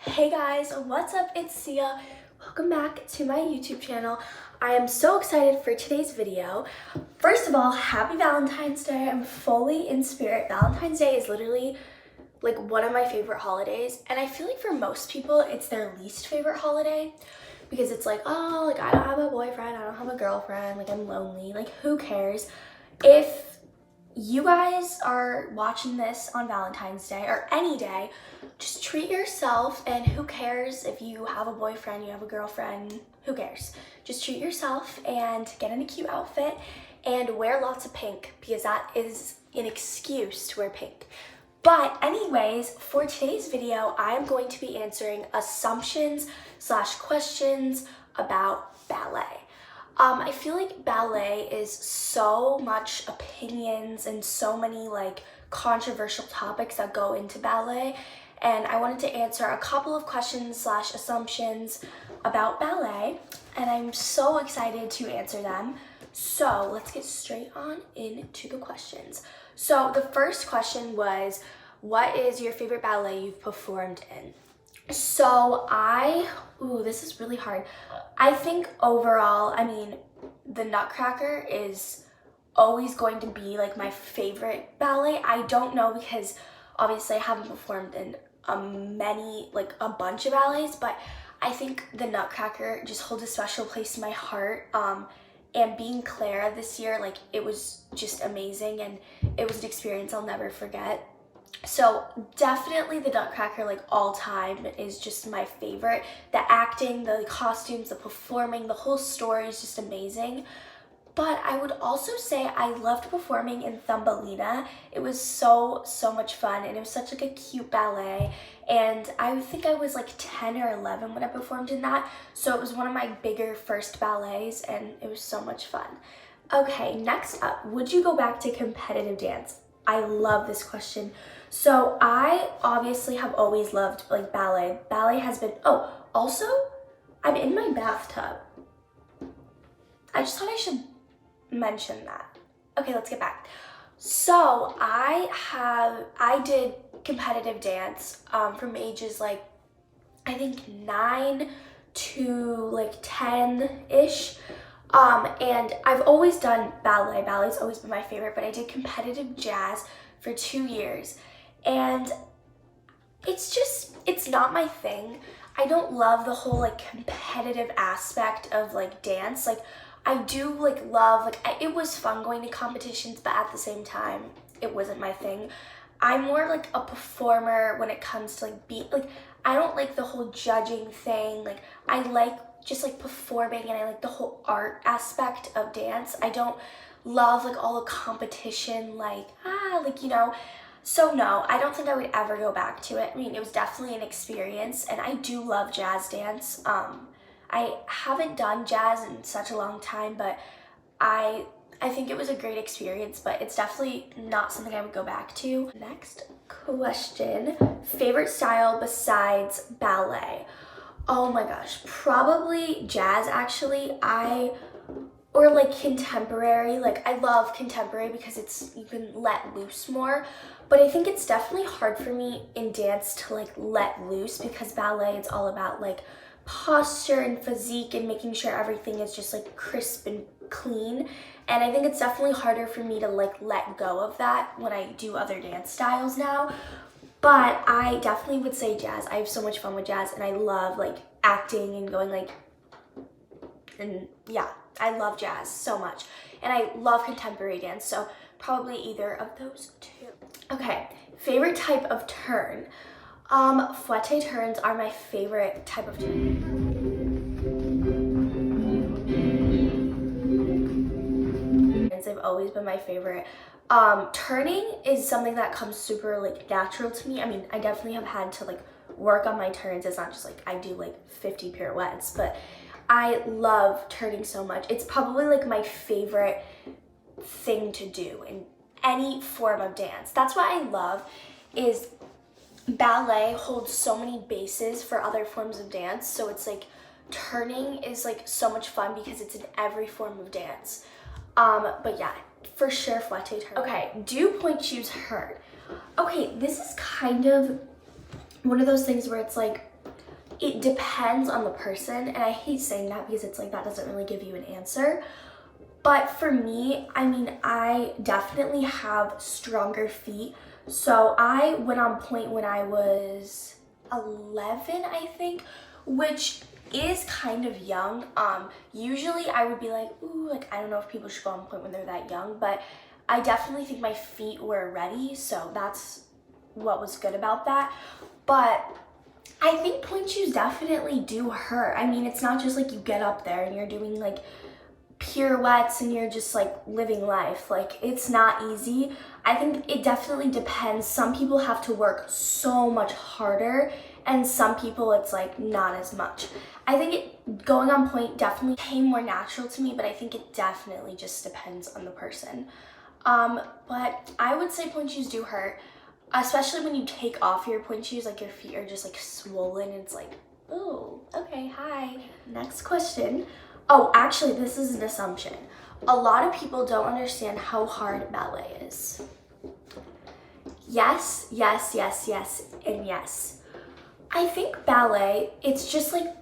Hey guys, what's up? It's Sia. Welcome back to my YouTube channel. I am so excited for today's video. First of all, happy Valentine's Day. I'm fully in spirit. Valentine's Day is literally like one of my favorite holidays, and I feel like for most people it's their least favorite holiday because it's like, oh, like I don't have a boyfriend, I don't have a girlfriend, like I'm lonely, like who cares? If you guys are watching this on Valentine's Day or any day, just treat yourself, and who cares if you have a boyfriend, you have a girlfriend, who cares? Just treat yourself and get in a cute outfit and wear lots of pink because that is an excuse to wear pink. But anyways, for today's video, I am going to be answering assumptions / questions about ballet. I feel like ballet is so much opinions and so many like controversial topics that go into ballet, and I wanted to answer a couple of questions / assumptions about ballet, and I'm so excited to answer them. So let's get straight on into the questions. So the first question was, what is your favorite ballet you've performed in? So this is really hard. I think overall, the Nutcracker is always going to be like my favorite ballet. I don't know because obviously I haven't performed in a bunch of ballets, but I think the Nutcracker just holds a special place in my heart. And being Clara this year, like it was just amazing, and it was an experience I'll never forget. So definitely the Nutcracker, like all time, is just my favorite. The acting, the costumes, the performing, the whole story is just amazing. But I would also say I loved performing in Thumbelina. It was so much fun, and it was such like a cute ballet. And I think I was like 10 or 11 when I performed in that. So it was one of my bigger first ballets, and it was so much fun. Okay, next up, would you go back to competitive dance? I love this question. So I obviously have always loved like ballet. Ballet has been, also, I'm in my bathtub. I just thought I should mention that. Okay, let's get back. So I did competitive dance from ages like, I think 9 to like 10-ish. And I've always done ballet. Ballet's always been my favorite, but I did competitive jazz for 2 years. And it's not my thing. I don't love the whole like competitive aspect of like dance. Like I do like love, it was fun going to competitions, but at the same time, it wasn't my thing. I'm more like a performer when it comes to I don't like the whole judging thing. Like I like just like performing, and I like the whole art aspect of dance. I don't love like all the competition, so no, I don't think I would ever go back to it. I mean, it was definitely an experience, and I do love jazz dance. I haven't done jazz in such a long time, but I think it was a great experience, but it's definitely not something I would go back to. Next question, favorite style besides ballet? Oh my gosh, probably jazz actually. Or like contemporary. Like I love contemporary because you can let loose more. But I think it's definitely hard for me in dance to like let loose, because ballet, it's all about like posture and physique and making sure everything is just like crisp and clean. And I think it's definitely harder for me to like let go of that when I do other dance styles now. But I definitely would say jazz. I have so much fun with jazz, and I love like acting and going and yeah, I love jazz so much. And I love contemporary dance, so probably either of those two. Okay, favorite type of turn. Fouette turns are my favorite type of turn. They've always been my favorite. Turning is something that comes super like natural to me. I mean, I definitely have had to like work on my turns. It's not just like I do like 50 pirouettes, but I love turning so much. It's probably like my favorite thing to do in any form of dance. That's what I love, is ballet holds so many bases for other forms of dance. So it's like turning is like so much fun because it's in every form of dance. But yeah, for sure fouette turn. Okay, do point shoes hurt? Okay, this is kind of one of those things where it's like, it depends on the person, and I hate saying that because it's like that doesn't really give you an answer. But for me, I mean, I definitely have stronger feet. So I went on point when I was 11, I think, which is kind of young. Usually I would be like, ooh, like I don't know if people should go on point when they're that young, but I definitely think my feet were ready, so that's what was good about that. But I think point shoes definitely do hurt. I mean, it's not just like you get up there and you're doing like pirouettes and you're just like living life. Like, it's not easy. I think it definitely depends. Some people have to work so much harder, and some people it's like not as much. I think going on point definitely came more natural to me, but I think it definitely just depends on the person. But I would say point shoes do hurt, especially when you take off your point shoes, like your feet are just like swollen. It's like, oh, okay, hi. Next question. Oh, actually, this is an assumption. A lot of people don't understand how hard ballet is. Yes, yes, yes, yes, and yes. I think ballet, it's just like,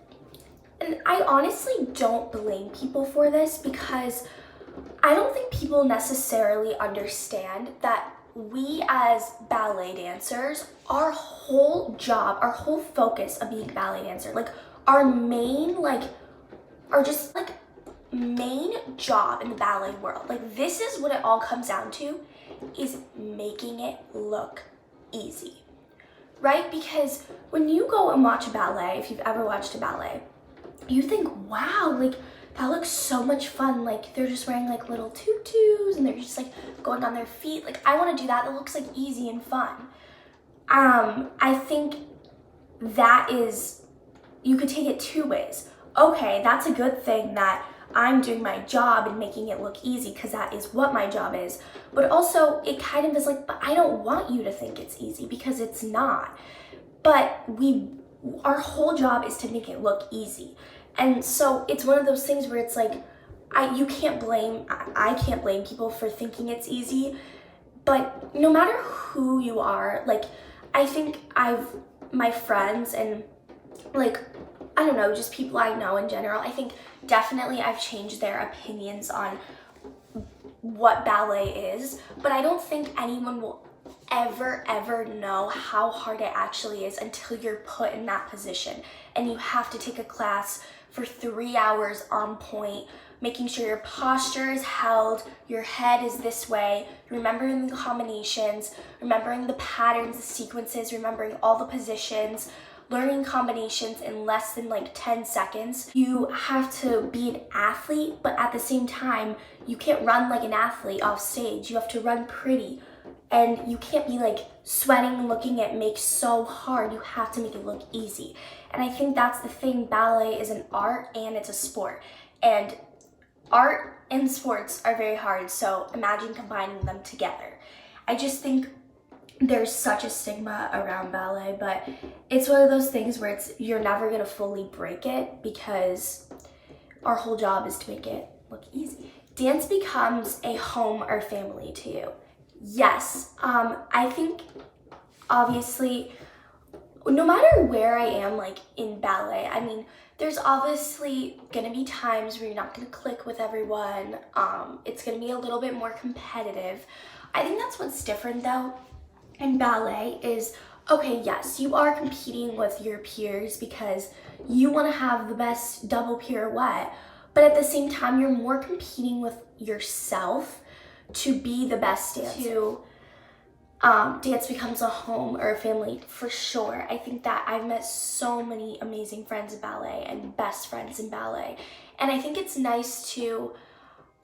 and I honestly don't blame people for this because I don't think people necessarily understand that we as ballet dancers, our whole job, our whole focus of being a ballet dancer, like our main, our just like main job in the ballet world, like this is what it all comes down to, is making it look easy, right? Because when you go and watch a ballet, if you've ever watched a ballet, you think, wow, like that looks so much fun. Like they're just wearing like little tutus and they're just like going on their feet. Like I want to do that. It looks like easy and fun. I think that is, you could take it two ways. Okay, that's a good thing that I'm doing my job and making it look easy because that is what my job is. But also it kind of is like, but I don't want you to think it's easy because it's not. But our whole job is to make it look easy. And so it's one of those things where it's like, I can't blame people for thinking it's easy, but no matter who you are, like, I think my friends and like, I don't know, just people I know in general, I think definitely I've changed their opinions on what ballet is, but I don't think anyone will ever know how hard it actually is until you're put in that position and you have to take a class for 3 hours on point, making sure your posture is held, your head is this way, remembering the combinations, remembering the patterns, the sequences, remembering all the positions, learning combinations in less than like 10 seconds. You have to be an athlete, but at the same time, you can't run like an athlete off stage. You have to run pretty. And you can't be like sweating and looking at make so hard. You have to make it look easy. And I think that's the thing. Ballet is an art and it's a sport. And art and sports are very hard. So imagine combining them together. I just think there's such a stigma around ballet, but it's one of those things where you're never gonna fully break it because our whole job is to make it look easy. Dance becomes a home or family to you. Yes, I think obviously no matter where I am like in ballet, I mean, there's obviously gonna be times where you're not gonna click with everyone. It's gonna be a little bit more competitive. I think that's what's different though in ballet is, okay, yes, you are competing with your peers because you wanna have the best double pirouette, but at the same time, you're more competing with yourself to be the best dancer. Dance becomes a home or a family for sure. I think that I've met so many amazing friends in ballet and best friends in ballet. And I think it's nice to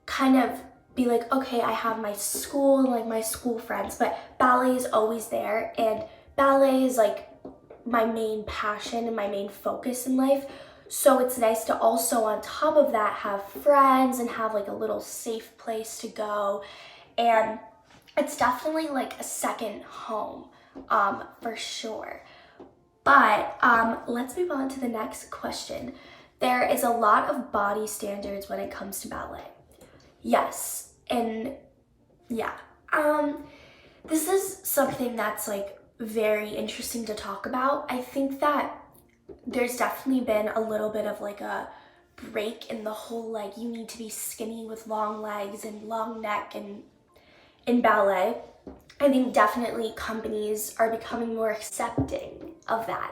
kind of be like, okay, I have my school and like my school friends, but ballet is always there. And ballet is like my main passion and my main focus in life. So it's nice to also, on top of that, have friends and have like a little safe place to go. And it's definitely like a second home, for sure. But let's move on to the next question. There is a lot of body standards when it comes to ballet. Yes, and yeah. This is something that's like very interesting to talk about. I think that there's definitely been a little bit of like a break in the whole like you need to be skinny with long legs and long neck and in ballet. I think definitely companies are becoming more accepting of that,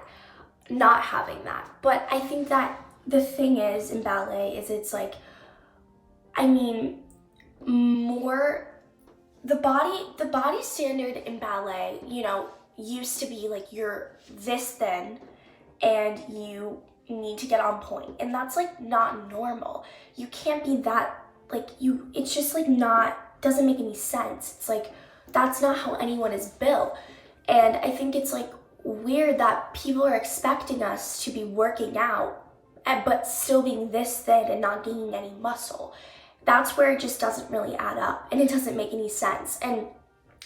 not having that. But I think that the thing is in ballet is it's like, I mean, more the body standard in ballet, you know, used to be like you're this thin and you need to get on point, and that's like not normal. You can't be that like you, it's just like not, doesn't make any sense. It's like that's not how anyone is built. And I think it's like weird that people are expecting us to be working out but still being this thin and not gaining any muscle. That's where it just doesn't really add up and it doesn't make any sense. And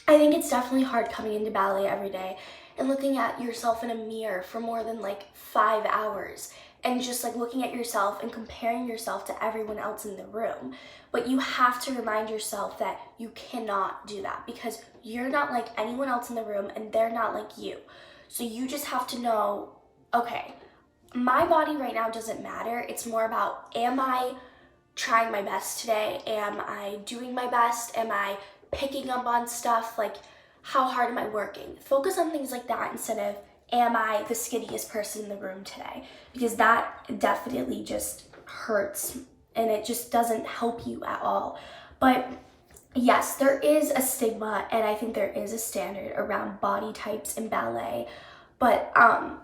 I think it's definitely hard coming into ballet every day and looking at yourself in a mirror for more than like 5 hours and just like looking at yourself and comparing yourself to everyone else in the room. But you have to remind yourself that you cannot do that because you're not like anyone else in the room and they're not like you. So you just have to know, okay, my body right now doesn't matter. It's more about, am I trying my best today? Am I doing my best? Am I picking up on stuff? Like, how hard am I working? Focus on things like that instead of, am I the skinniest person in the room today? Because that definitely just hurts and it just doesn't help you at all. But yes, there is a stigma and I think there is a standard around body types in ballet. But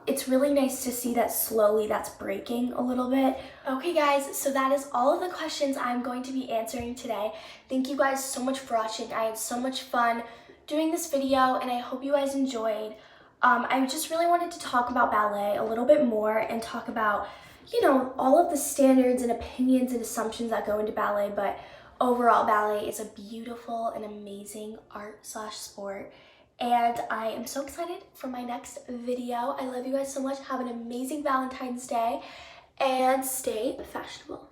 it's really nice to see that slowly that's breaking a little bit. Okay guys, so that is all of the questions I'm going to be answering today. Thank you guys so much for watching. I had so much fun doing this video and I hope you guys enjoyed. I just really wanted to talk about ballet a little bit more and talk about, you know, all of the standards and opinions and assumptions that go into ballet, but overall ballet is a beautiful and amazing art/sport. And I am so excited for my next video. I love you guys so much. Have an amazing Valentine's Day and stay fashionable.